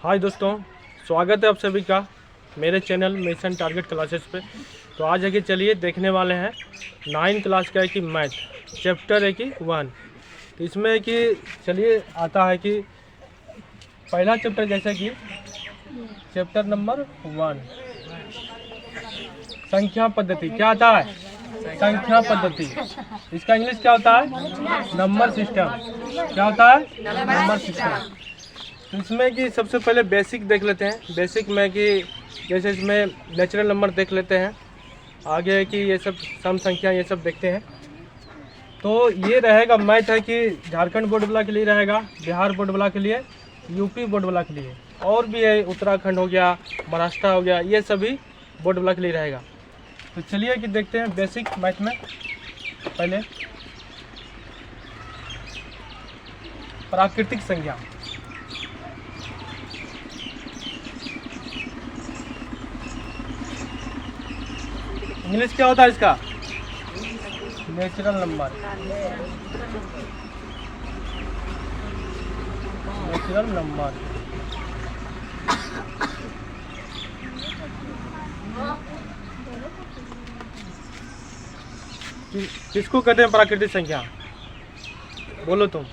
हाय दोस्तों, स्वागत है आप सभी का मेरे चैनल मिशन टारगेट क्लासेस पे। तो आज है कि चलिए देखने वाले हैं 9 क्लास का है कि मैथ चैप्टर है कि 1। तो इसमें है कि चलिए आता है कि पहला चैप्टर जैसे कि चैप्टर नंबर 1 संख्या पद्धति। क्या आता है? संख्या पद्धति। इसका इंग्लिश क्या होता है? Number system. क्या होता है? Number system. तो इसमें कि सबसे पहले बेसिक देख लेते हैं। बेसिक में कि जैसे इसमें नेचुरल नंबर देख लेते हैं, आगे कि ये सब सम संख्या ये सब देखते हैं। तो ये रहेगा मैथ है कि झारखंड बोर्ड वाला के लिए रहेगा, बिहार बोर्ड वाला के लिए, यूपी बोर्ड वाला के लिए, और भी है उत्तराखंड हो गया, महाराष्ट्र हो गया, ये सभी बोर्ड वाला के लिए रहेगा। तो चलिए कि देखते हैं बेसिक मैथ में। पहले प्राकृतिक संख्या। इंग्लिश क्या होता है इसका? Natural number. Natural number. किसको कहते हैं प्राकृतिक संख्या? बोलो तुम,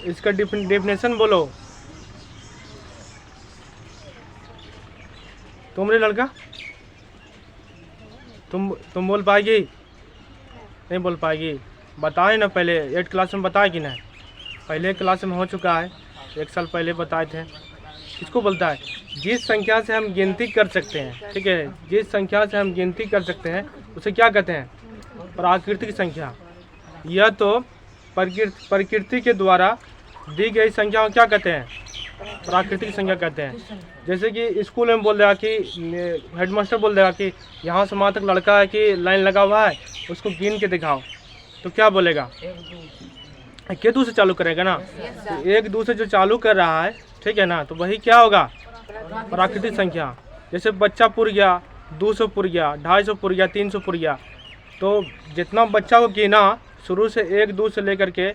इसका डेफिनेशन बोलो। तुम रे लड़का, तुम बोल पाएगी? नहीं बोल पाएगी। बताए ना, पहले 8 क्लास में बताए कि नहीं? पहले क्लास में हो चुका है, 1 साल पहले बताए थे। इसको बोलता है जिस संख्या से हम गिनती कर सकते हैं। ठीक है, जिस संख्या से हम गिनती कर सकते हैं उसे क्या कहते हैं? प्राकृतिक संख्या। यह तो प्रकृति के द्वारा दी गई संख्या को क्या कहते हैं? प्राकृतिक संख्या कहते हैं। जैसे कि स्कूल में बोल देगा कि हेडमास्टर बोल देगा कि यहाँ से वहाँ तक लड़का है कि लाइन लगा हुआ है, उसको गिन के दिखाओ, तो क्या बोलेगा? के दू से चालू करेगा ना। तो 1 2 से जो चालू कर रहा है, ठीक है ना, तो वही क्या होगा? प्राकृतिक संख्या। जैसे बच्चा पुर गया, 200 पुर गया, 250 पुर गया, 300 पुर गया, तो जितना बच्चा को गिना शुरू से 1 2 से लेकर के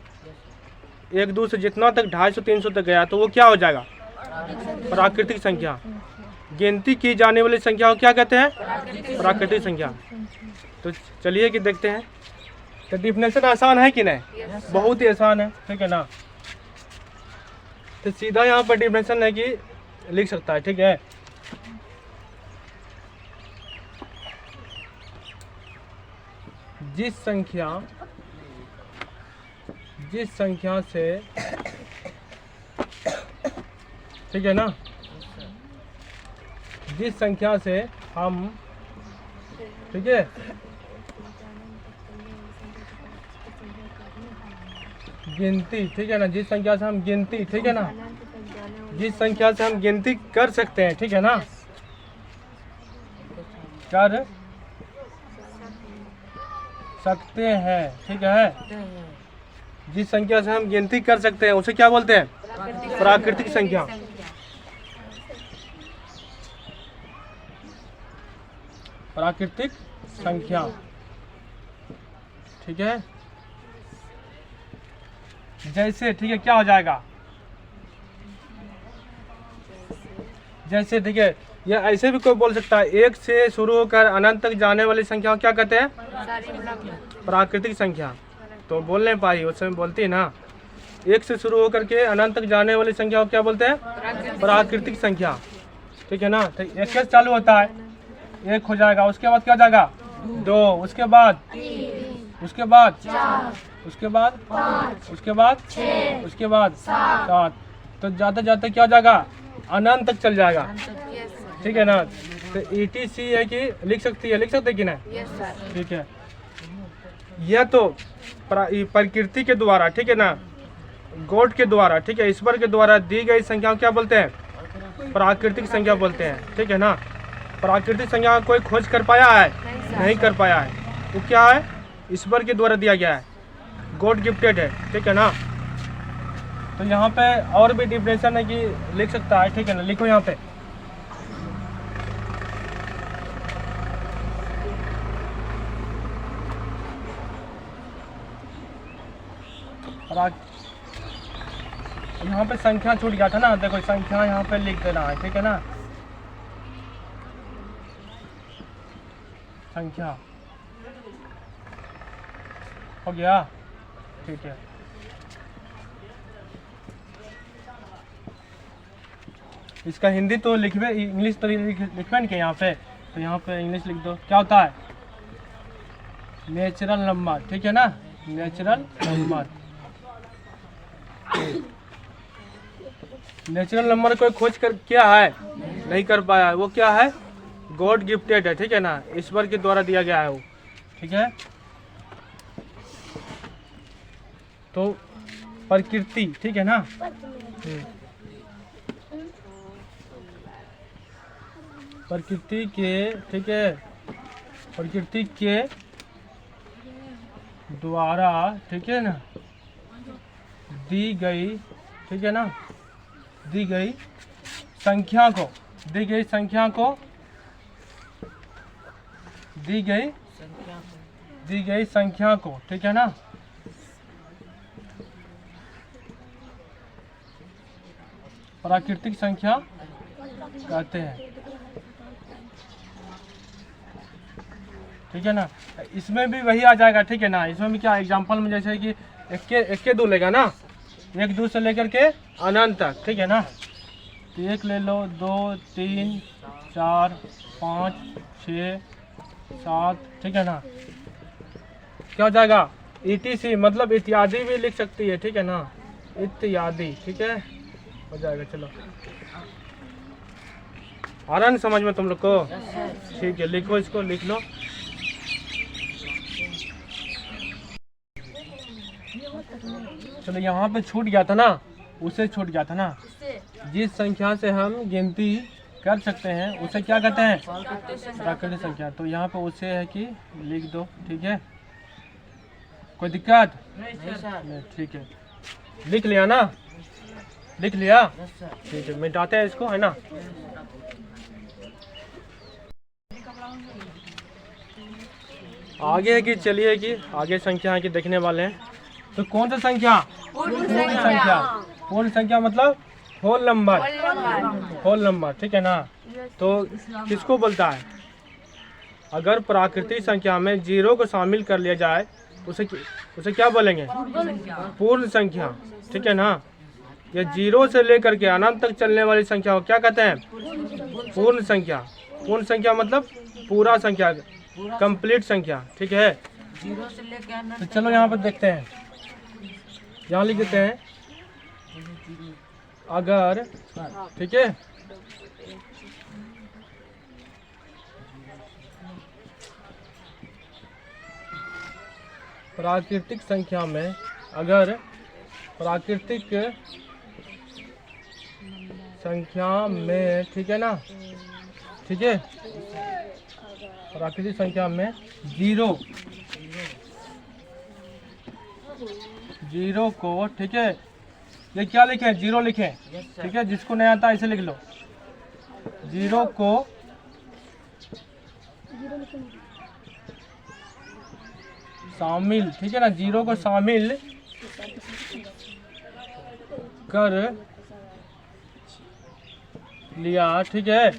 1 2 से जितना तक 250 300 तक गया, तो वो क्या हो जाएगा? प्राकृतिक संख्या। गिनती की जाने वाली संख्या को क्या कहते हैं? प्राकृतिक संख्या। तो चलिए कि देखते हैं। तो डिफिनेशन आसान है कि नहीं? बहुत ही आसान है, ठीक है ना। तो सीधा यहाँ पर डिफिनेशन है कि लिख सकता है, ठीक है। जिस संख्या से, ठीक है ना, जिस संख्या से हम, ठीक है, गिनती, ठीक है ना, जिस संख्या से हम गिनती, ठीक है ना, जिस संख्या से हम गिनती कर सकते हैं, ठीक है ना, कर सकते हैं, ठीक है, जिस संख्या से हम गिनती कर सकते हैं उसे क्या बोलते हैं? प्राकृतिक संख्या। प्राकृतिक संख्या, ठीक है। जैसे, ठीक है, क्या हो जाएगा? जैसे, ठीक है, या ऐसे भी कोई बोल सकता है, 1 से शुरू होकर अनंत तक जाने वाली संख्या को क्या कहते हैं? प्राकृतिक संख्या। तो बोल नहीं पाई, उस समय बोलती है ना। 1 से शुरू होकर के अनंत तक जाने वाली संख्या को क्या बोलते हैं? प्राकृतिक संख्या, ठीक है ना। तो 1 से चालू होता है, 1 हो जाएगा, उसके बाद क्या हो जाएगा? 2, उसके बाद 3, उसके बाद 4, उसके बाद 5, उसके बाद 6, उसके बाद 7। तो जाते जाते क्या हो जाएगा? अनंत तक चल जाएगा, ठीक है ना। तो ETC है कि लिख सकते कि नहीं? ठीक है। यह तो प्रकृति के द्वारा, ठीक है ना, गॉड के द्वारा, ठीक है, ईश्वर के द्वारा दी गई संख्या को क्या बोलते हैं? प्राकृतिक संख्या बोलते हैं, ठीक है ना। प्राकृतिक संख्या कोई खोज कर पाया है? नहीं कर पाया है। वो क्या है? ईश्वर के द्वारा दिया गया है, गॉड गिफ्टेड है, ठीक है ना। तो यहाँ पे और भी डिफिनेशन है कि लिख सकता है, ठीक है ना। लिखो यहाँ पे, यहाँ पे संख्या छूट गया था ना, देखो संख्या यहाँ पे लिख देना है, ठीक है ना। संख्या हो गया, ठीक है। इसका हिंदी तो लिखवे, इंग्लिश तो लिखवे नहीं यहाँ पे, तो यहाँ पे इंग्लिश लिख दो। क्या होता है? नेचुरल नंबर, ठीक है ना, नेचुरल नंबर। नेचुरल नंबर कोई खोज कर क्या है, नहीं कर पाया, वो क्या है? गॉड गिफ्टेड है, ठीक है ना, ईश्वर के द्वारा दिया गया है वो, ठीक है। तो प्रकृति, ठीक है ना, प्रकृति के, ठीक है, प्रकृति के द्वारा, ठीक है ना, दी गई, ठीक है ना, दी गई संख्या को, दी गई संख्या को, दी गई संख्या को, ठीक है ना, प्राकृतिक संख्या कहते हैं, ठीक है ना। इसमें भी वही आ जाएगा, ठीक है ना। इसमें भी क्या एग्जांपल में जैसे कि एक के दो लेगा ना, एक दो से लेकर के अनंत तक, ठीक है ना। तो एक ले लो, 2 3 4 5 6 7, ठीक है ना। क्या हो जाएगा? ETC, मतलब इत्यादि भी लिख सकती है, ठीक है ना, इत्यादि, ठीक है, हो जाएगा। चलो आ रहा है समझ में तुम लोग को? ठीक है, लिखो, इसको लिख लो। चलो यहाँ पे छूट गया था ना, उसे छूट गया था ना, जिस संख्या से हम गिनती कर सकते हैं उसे क्या कहते हैं? प्राकृतिक संख्या। तो यहाँ पे उसे है कि लिख दो, ठीक है, कोई दिक्कत नहीं? ठीक है, लिख लिया ना, लिख लिया, ठीक है, मिटाते हैं इसको, है ना। आगे है कि चलिए कि आगे संख्या की देखने वाले हैं। तो कौन सा संख्या? पूर्ण संख्या। पूर्ण संख्या मतलब होल नंबर, होल नंबर, ठीक है ना। तो किसको बोलता है? अगर प्राकृतिक संख्या में 0 को शामिल कर लिया जाए उसे क्या बोलेंगे? पूर्ण संख्या, ठीक है ना। ये 0 से लेकर के अनंत तक चलने वाली संख्या को क्या कहते हैं? पूर्ण संख्या। पूर्ण संख्या मतलब पूरा संख्या, कंप्लीट संख्या, ठीक है। तो चलो यहाँ पर देखते हैं, यहाँ लिख देते हैं अगर, ठीक है, प्राकृतिक संख्या में, अगर प्राकृतिक संख्या में, ठीक है ना, ठीक है, प्राकृतिक संख्या में 0 को, ठीक है, ये क्या लिखे? 0 लिखे, ठीक है, जिसको नहीं आता इसे लिख लो। 0 को शामिल, ठीक है ना, 0 को शामिल कर लिया, ठीक है,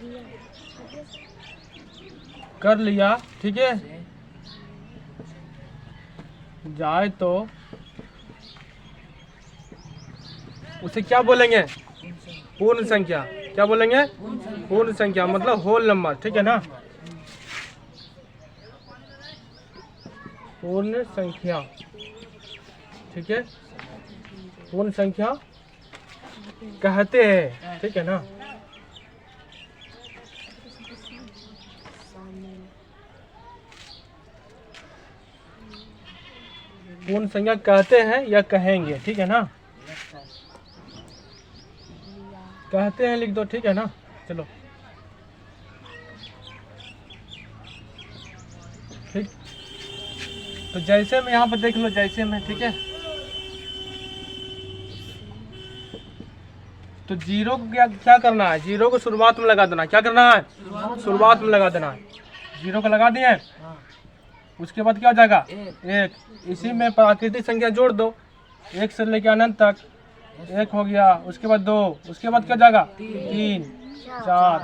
कर लिया, ठीक है, जाए तो उसे क्या बोलेंगे? पूर्ण संख्या। क्या बोलेंगे? पूर्ण संख्या मतलब होल नंबर, ठीक है ना। पूर्ण संख्या, ठीक है, पूर्ण संख्या कहते हैं, ठीक है ना। पूर्ण संख्या कहते हैं या कहेंगे, ठीक है ना। कहते हैं लिख दो, ठीक है ना। चलो ठीक, तो जैसे में यहाँ पर देख लो, जैसे में, ठीक है। तो 0 को क्या करना है? 0 को शुरुआत में लगा देना। क्या करना है? शुरुआत में लगा देना है। 0 को लगा दिए, उसके बाद क्या हो जाएगा? 1। इसी में प्राकृतिक संख्या जोड़ दो, 1 से लेकर अनंत तक, एक हो गया, उसके बाद 2, उसके बाद क्या जाएगा 3 4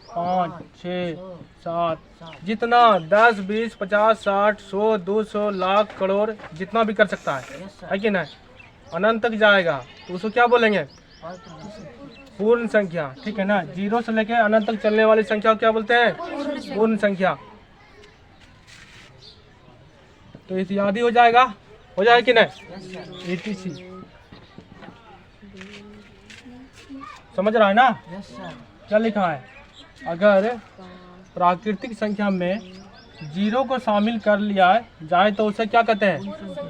5 6 7, जितना 10 20 50 60 100 200 लाख करोड़ जितना भी कर सकता है कि नहीं, अनंत तक जाएगा तो उसको क्या बोलेंगे, पूर्ण संख्या। ठीक है ना, 0 से लेके अनंत तक चलने वाली संख्या को क्या बोलते हैं, पूर्ण संख्या। तो इत्यादि हो जाएगा कि नहीं, ETC। समझ रहा है ना, क्या लिखा है, अगर प्राकृतिक संख्या में 0 को शामिल कर लिया जाए तो उसे क्या कहते हैं,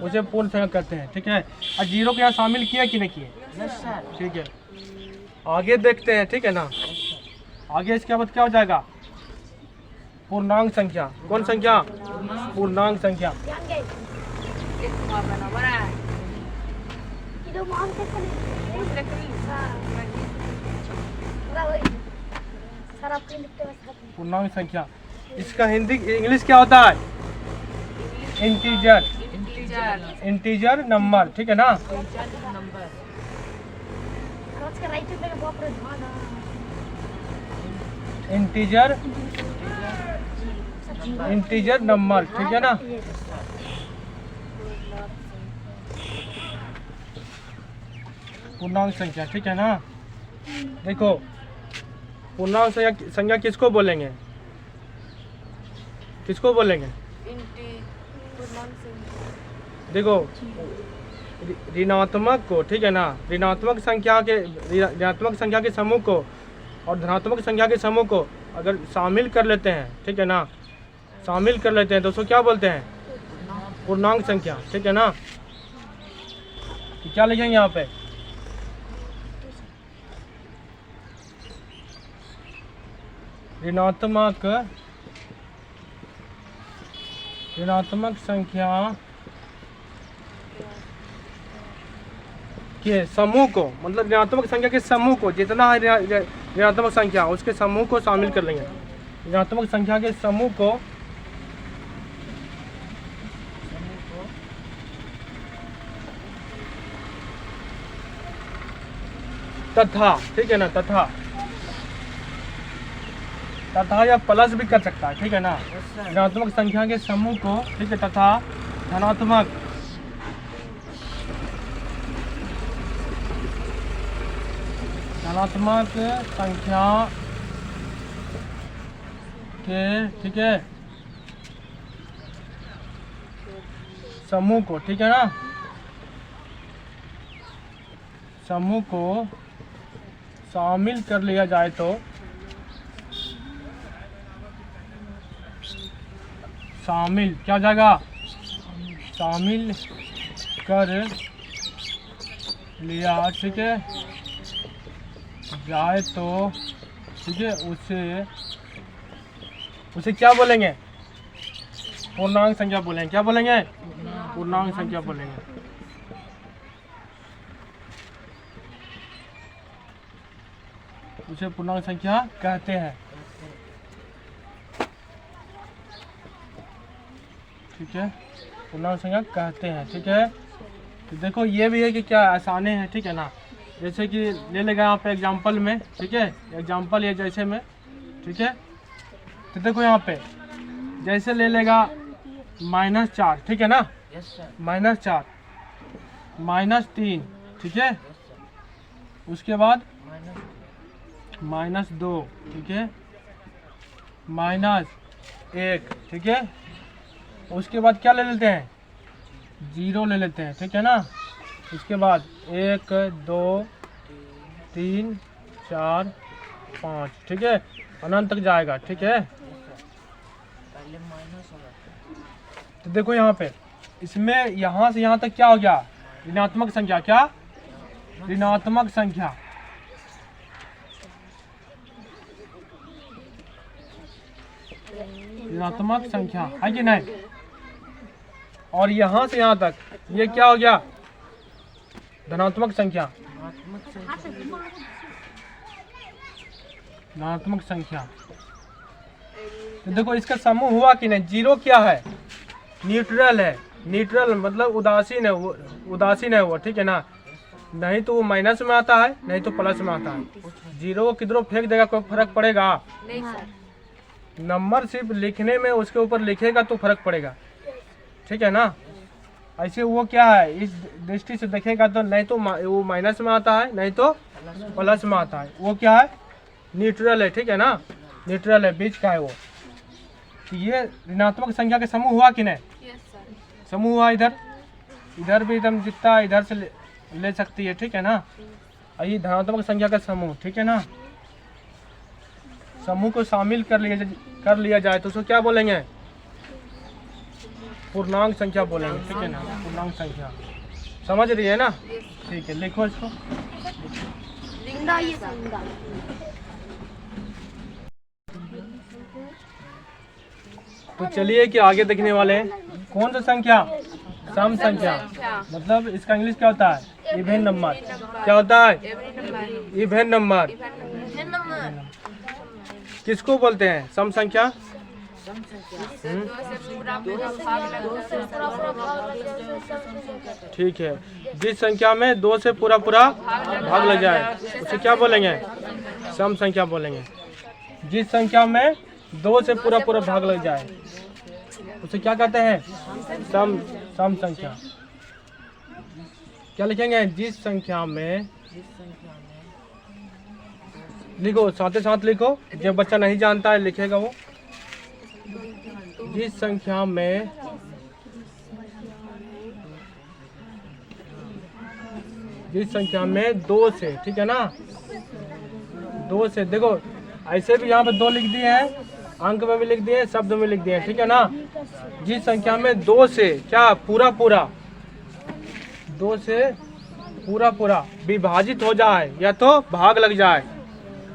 उसे पूर्ण संख्या कहते हैं। ठीक है, और 0 को यहाँ शामिल किया कि नहीं किए, ठीक है। आगे देखते हैं, ठीक है ना, आगे इसके बाद क्या हो जाएगा, पूर्णांक संख्या। कौन संख्या, पूर्णांक संख्या। पूर्णांक संख्या, इसका हिंदी इंग्लिश क्या होता है, इंटीजर, इंटीजर नंबर। ठीक है ना, इंटीजर, इंटीजर नंबर। ठीक है ना, पूर्णांक संख्या। ठीक है ना, देखो पूर्णांक संख्या किसको बोलेंगे, किसको बोलेंगे, देखो ऋणात्मक को। ठीक है ना, ऋणात्मक संख्या के समूह को और धनात्मक संख्या के समूह को अगर शामिल कर लेते हैं, ठीक है ना, शामिल कर लेते हैं तो उसको क्या बोलते हैं, पूर्णांक संख्या। ठीक है ना, क्या लिखेंगे यहाँ पे, ऋणात्मक संख्या के समूह को, मतलब ऋणात्मक संख्या के समूह को, जितना है ऋणात्मक संख्या उसके समूह को शामिल कर लेंगे। ऋणात्मक संख्या के समूह को तथा, ठीक है ना, तथा या प्लस भी कर सकता है। ठीक है ना, ऋणात्मक संख्या के समूह को, ठीक है, तथा धनात्मक संख्या के, ठीक है, समूह को, ठीक है ना, समूह को शामिल कर लिया जाए तो शामिल क्या जाएगा, शामिल कर लिया, ठीक है, जाए तो, ठीक है, उसे क्या बोलेंगे, पूर्णांक संख्या बोलेंगे। क्या बोलेंगे, पूर्णांक संख्या बोलेंगे। उसे पूर्णांक संख्या कहते हैं। ठीक है, पूर्णांक संख्या कहते हैं। ठीक है, तो देखो ये भी है कि क्या आसानी है। ठीक है ना, जैसे कि ले लेगा यहाँ पे एग्जाम्पल में, ठीक है, एग्जाम्पल ये जैसे में, ठीक है, तो देखो यहाँ पे जैसे ले लेगा -4, ठीक है ना, -4 -3, ठीक है, उसके बाद -2, ठीक है, -1, ठीक है, उसके बाद क्या ले लेते हैं, 0 ले लेते हैं। ठीक है ना, उसके बाद 1 2 3 4 5, ठीक है, अनंत तक जाएगा। ठीक है, तो देखो यहाँ पे इसमें यहाँ से यहाँ तक क्या हो गया, ऋणात्मक संख्या। क्या, ऋणात्मक संख्या। ऋणात्मक संख्या है कि नहीं, और यहाँ से यहाँ तक ये क्या हो गया, धनात्मक संख्या। धनात्मक संख्या। तो देखो इसका समूह हुआ कि नहीं, 0 क्या है, न्यूट्रल है। न्यूट्रल मतलब उदासीन है वो, उदासीन है वो। ठीक है ना, नहीं तो वो माइनस में आता है, नहीं तो प्लस में आता है। जीरो को किधरों फेंक देगा कोई फर्क पड़ेगा? नहीं सर। नंबर सिर्फ लिखने में उसके ऊपर लिखेगा तो फर्क पड़ेगा, ठीक है ना। ऐसे वो क्या है, इस दृष्टि से देखेगा तो नहीं तो वो माइनस में आता है, नहीं तो प्लस में आता है। वो क्या है, न्यूट्रल है, ठीक है ना, न्यूट्रल है, बीच का है वो। तो ये ऋणात्मक संख्या के समूह हुआ कि नहीं? Yes sir. समूह हुआ। इधर भी एकदम जितना इधर से ले सकती है, ठीक है ना। और ये धनात्मक संख्या का समूह, ठीक है ना। समूह को शामिल कर लिया जाए तो उसको क्या बोलेंगे? पूर्णांक संख्या बोलेंगे, ठीक है ना, पूर्णांक संख्या। समझ रही है ना? ठीक है, लिखो इसको। तो चलिए कि आगे देखने वाले हैं कौन सा संख्या, सम संख्या। मतलब इसका इंग्लिश क्या होता है? Even number. क्या होता है? Even number. किसको बोलते हैं सम संख्या? ठीक है, जिस संख्या में 2 से पूरा भाग लग जाए उसे क्या बोलेंगे? सम संख्या बोलेंगे। जिस संख्या में 2 से पूरा भाग लग जाए उसे क्या कहते हैं? सम संख्या। क्या लिखेंगे? जिस संख्या में, लिखो साथ साथ लिखो, जब बच्चा नहीं जानता है लिखेगा वो। जिस संख्या में जिस संख्या में 2 से, ठीक है ना, 2 से, देखो ऐसे भी यहाँ पे 2 लिख दिए हैं, अंक में भी लिख दिए हैं, शब्द में लिख दिए हैं, ठीक है ना। जिस संख्या में 2 से क्या पूरा 2 से पूरा विभाजित हो जाए या तो भाग लग जाए,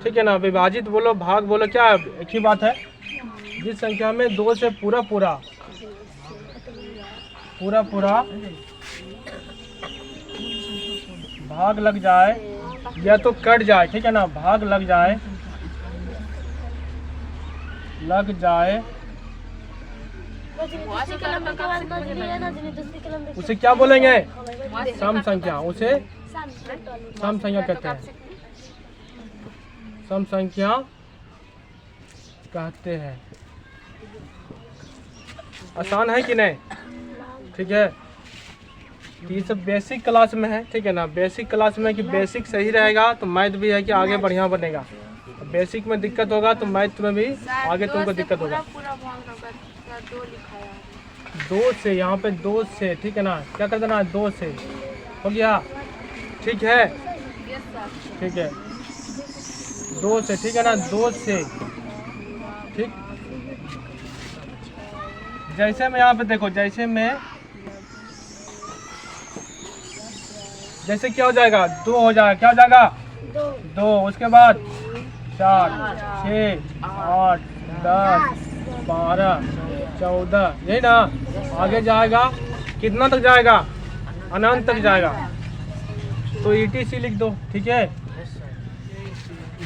ठीक है ना। विभाजित बोलो, भाग बोलो, क्या एक ही बात है। जिस संख्या में 2 से पूरा भाग लग जाए या तो कट जाए, ठीक है ना, भाग लग जाए उसे क्या बोलेंगे? सम संख्या। उसे सम संख्या कहते हैं, सम संख्या कहते हैं। आसान है कि नहीं? ठीक है, ये सब बेसिक क्लास में है, ठीक है ना। बेसिक क्लास में कि बेसिक सही रहेगा तो मैथ भी है कि आगे बढ़िया बनेगा। बेसिक में दिक्कत होगा तो मैथ में भी आगे तुमको दिक्कत होगा। 2 से, यहाँ पे 2 से, ठीक है ना, क्या कर देना? 2 से हो गया, ठीक है, ठीक है, 2 से, ठीक है ना, 2 से, ठीक। जैसे मैं यहाँ पे देखो, जैसे क्या हो जाएगा? 2 हो जाएगा, क्या हो जाएगा? 2, उसके बाद 4, 6, 8, 10, 12, 14, यही ना। आगे जाएगा, कितना तक जाएगा? अनंत तक जाएगा। तो ETC लिख दो, ठीक है।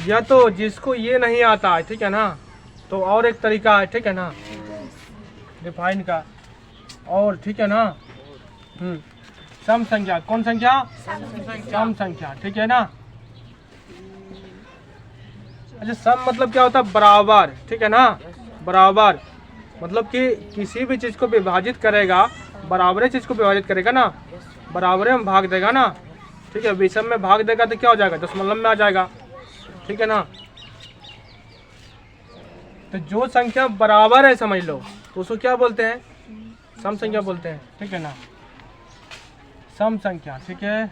या तो जिसको ये नहीं आता है, ठीक है ना, तो और एक तरीका है, ठीक है ना, डिफाइन का, और ठीक है ना। सम संख्या। कौन संख्या? सम संख्या, ठीक है ना। अच्छा, सम मतलब क्या होता है? बराबर, ठीक है ना, बराबर। मतलब कि किसी भी चीज को विभाजित करेगा, बराबर चीज को विभाजित करेगा ना, बराबर में भाग देगा ना, ठीक है। विषम में भाग देगा तो क्या हो जाएगा? दशमलव में आ जाएगा, ठीक है ना। तो जो संख्या बराबर है, समझ लो, तो उसको क्या बोलते हैं? सम संख्या बोलते हैं, ठीक है ना, सम संख्या, ठीक है।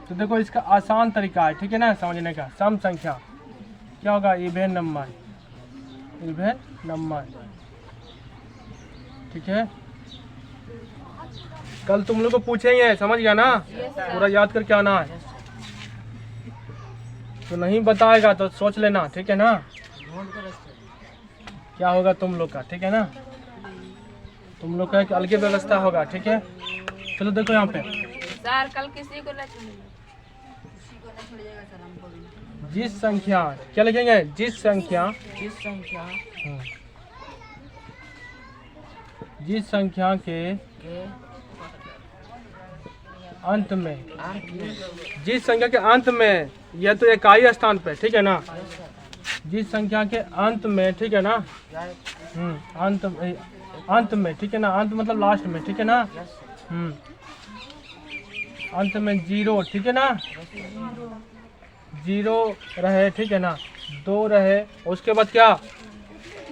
तो देखो इसका आसान तरीका है, ठीक है ना, समझने का। सम संख्या क्या होगा? इवन नंबर, ठीक है। कल तुम लोग को पूछेंगे, समझ गया ना, पूरा याद करके आना है। तो नहीं बताएगा तो सोच लेना, ठीक है ना, क्या होगा तुम लोग का, ठीक है ना। तुम लोग का एक अलग व्यवस्था होगा, ठीक है। चलो देखो यहाँ पे, सर कल किसी को न छोड़ेगा, जिस संख्या, क्या लिखेंगे? जिस संख्या अंत में, जिस संख्या के अंत में, यह तो इकाई स्थान पे, ठीक है ना, जिस संख्या के अंत में, ठीक है ना, अंत में, ठीक है ना, अंत मतलब लास्ट में, ठीक है ना, अंत में 0, ठीक है ना, 0 रहे, ठीक है ना, 2 रहे, उसके बाद क्या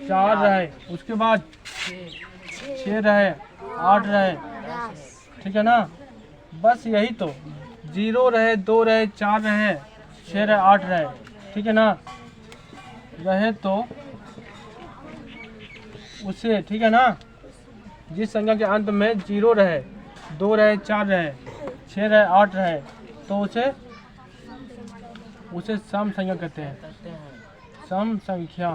4 रहे, उसके बाद 6 रहे, 8 रहे, ठीक है ना, बस यही तो, 0 रहे, 2 रहे, 4 रहे, 6 रहे, 8 रहे, ठीक है ना, रहे तो उसे, ठीक है ना, जिस संख्या के अंत में 0 रहे, 2 रहे, 4 रहे, 6 रहे, 8 रहे, तो उसे सम संख्या कहते हैं, सम संख्या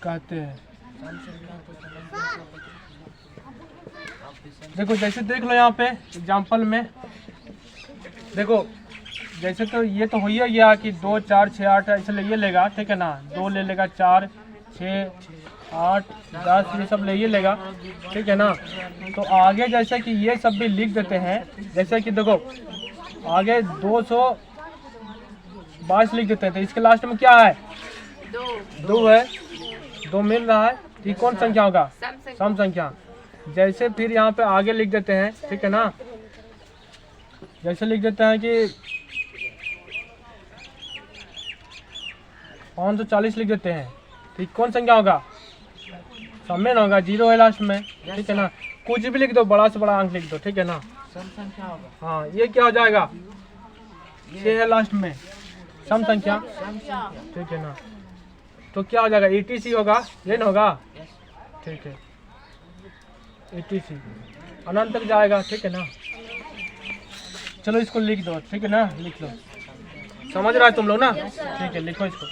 कहते हैं। देखो जैसे देख लो यहाँ पे एग्जाम्पल में, देखो जैसे तो ये तो हो ही गया कि 2, 4, 6, 8 ऐसे ये लेगा, ठीक है ना, 2 ले लेगा, 4, 6, 8, 10 ये सब ले ये लेगा, ठीक है ना। तो आगे जैसे कि ये सब भी लिख देते हैं, जैसे कि देखो आगे 222 लिख देते हैं, तो इसके लास्ट में क्या है 2 है, 2 मिल रहा है, ये कौन संख्या होगा सम संख्या। जैसे फिर यहाँ पे आगे लिख देते हैं, ठीक है ना, जैसे लिख देते हैं कि 540 लिख देते हैं, ठीक कौन संख्या होगा सम में ना होगा, 0 है लास्ट में, ठीक है ना, कुछ भी लिख दो, बड़ा से बड़ा अंक लिख दो, ठीक है ना, सम संख्या होगा। हाँ ये क्या हो जाएगा 6 है लास्ट में, सम संख्या, ठीक है ना, तो क्या हो जाएगा ETC होगा, ये ना होगा, ठीक है ETC अनंत तक जाएगा, ठीक है ना। चलो इसको लिख दो, ठीक है ना, लिख लो, समझ रहा है तुम लोग ना, ठीक है लिखो इसको।